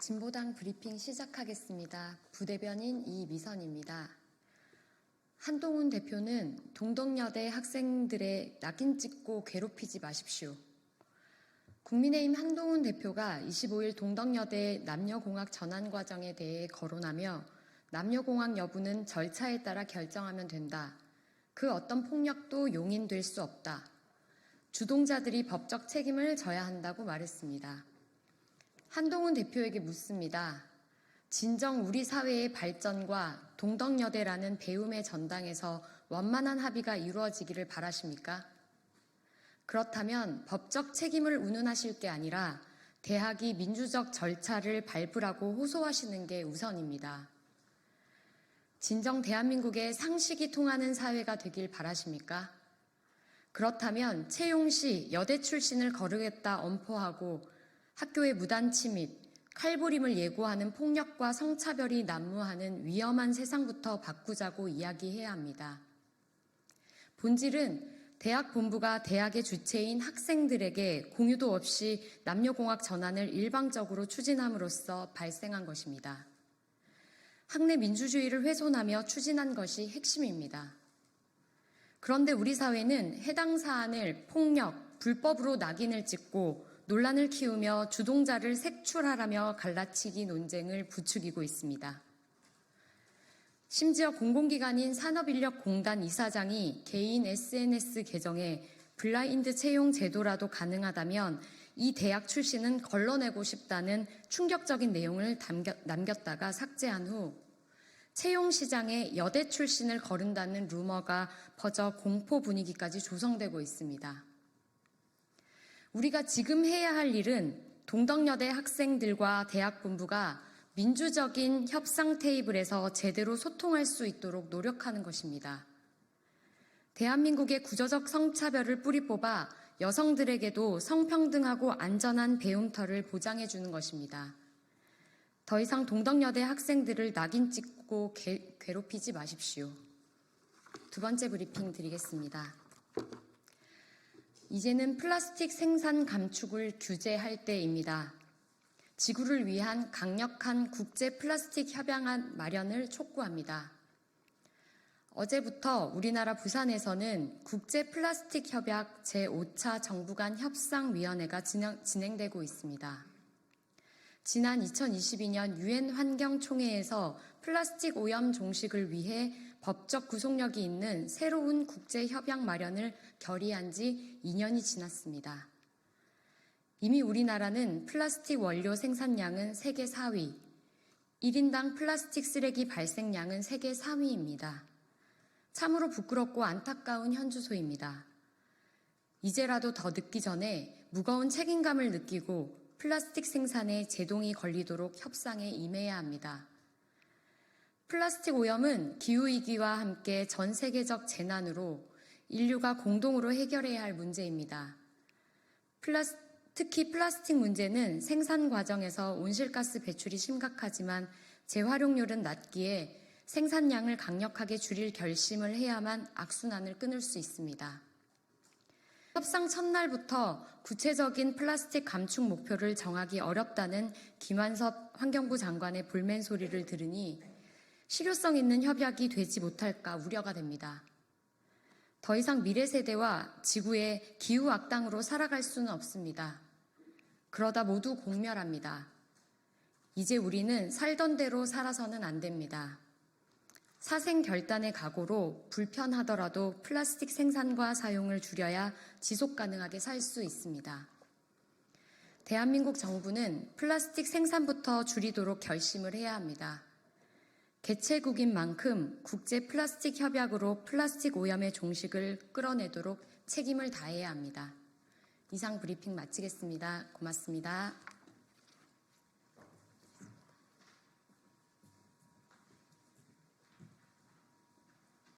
진보당 브리핑 시작하겠습니다. 부대변인 이미선입니다. 한동훈 대표는 동덕여대 학생들의 낙인 찍고 괴롭히지 마십시오. 국민의힘 한동훈 대표가 25일 동덕여대 남녀공학 전환 과정에 대해 거론하며 남녀공학 여부는 절차에 따라 결정하면 된다. 그 어떤 폭력도 용인될 수 없다. 주동자들이 법적 책임을 져야 한다고 말했습니다. 한동훈 대표에게 묻습니다. 진정 우리 사회의 발전과 동덕여대라는 배움의 전당에서 원만한 합의가 이루어지기를 바라십니까? 그렇다면 법적 책임을 운운하실 게 아니라 대학이 민주적 절차를 밟으라고 호소하시는 게 우선입니다. 진정 대한민국의 상식이 통하는 사회가 되길 바라십니까? 그렇다면 채용시 여대 출신을 거르겠다 엄포하고 학교의 무단 침입, 칼부림을 예고하는 폭력과 성차별이 난무하는 위험한 세상부터 바꾸자고 이야기해야 합니다. 본질은 대학 본부가 대학의 주체인 학생들에게 공유도 없이 남녀공학 전환을 일방적으로 추진함으로써 발생한 것입니다. 학내 민주주의를 훼손하며 추진한 것이 핵심입니다. 그런데 우리 사회는 해당 사안을 폭력, 불법으로 낙인을 찍고 논란을 키우며 주동자를 색출하라며 갈라치기 논쟁을 부추기고 있습니다. 심지어 공공기관인 산업인력공단 이사장이 개인 SNS 계정에 블라인드 채용 제도라도 가능하다면 이 대학 출신은 걸러내고 싶다는 충격적인 내용을 남겼다가 삭제한 후 채용 시장에 여대 출신을 거른다는 루머가 퍼져 공포 분위기까지 조성되고 있습니다. 우리가 지금 해야 할 일은 동덕여대 학생들과 대학 본부가 민주적인 협상 테이블에서 제대로 소통할 수 있도록 노력하는 것입니다. 대한민국의 구조적 성차별을 뿌리 뽑아 여성들에게도 성평등하고 안전한 배움터를 보장해 주는 것입니다. 더 이상 동덕여대 학생들을 낙인 찍고 괴롭히지 마십시오. 두 번째 브리핑 드리겠습니다. 이제는 플라스틱 생산 감축을 규제할 때입니다. 지구를 위한 강력한 국제 플라스틱 협약안 마련을 촉구합니다. 어제부터 우리나라 부산에서는 국제 플라스틱 협약 제5차 정부 간 협상위원회가 진행되고 있습니다. 지난 2022년 유엔 환경총회에서 플라스틱 오염 종식을 위해 법적 구속력이 있는 새로운 국제 협약 마련을 결의한 지 2년이 지났습니다. 이미 우리나라는 플라스틱 원료 생산량은 세계 4위, 1인당 플라스틱 쓰레기 발생량은 세계 3위입니다. 참으로 부끄럽고 안타까운 현주소입니다. 이제라도 더 늦기 전에 무거운 책임감을 느끼고 플라스틱 생산에 제동이 걸리도록 협상에 임해야 합니다. 플라스틱 오염은 기후위기와 함께 전 세계적 재난으로 인류가 공동으로 해결해야 할 문제입니다. 특히 플라스틱 문제는 생산 과정에서 온실가스 배출이 심각하지만 재활용률은 낮기에 생산량을 강력하게 줄일 결심을 해야만 악순환을 끊을 수 있습니다. 협상 첫날부터 구체적인 플라스틱 감축 목표를 정하기 어렵다는 김한섭 환경부 장관의 볼멘 소리를 들으니 실효성 있는 협약이 되지 못할까 우려가 됩니다. 더 이상 미래 세대와 지구의 기후 악당으로 살아갈 수는 없습니다. 그러다 모두 공멸합니다. 이제 우리는 살던 대로 살아서는 안 됩니다. 사생결단의 각오로 불편하더라도 플라스틱 생산과 사용을 줄여야 지속 가능하게 살 수 있습니다. 대한민국 정부는 플라스틱 생산부터 줄이도록 결심을 해야 합니다. 개최국인 만큼 국제 플라스틱 협약으로 플라스틱 오염의 종식을 끌어내도록 책임을 다해야 합니다. 이상 브리핑 마치겠습니다. 고맙습니다.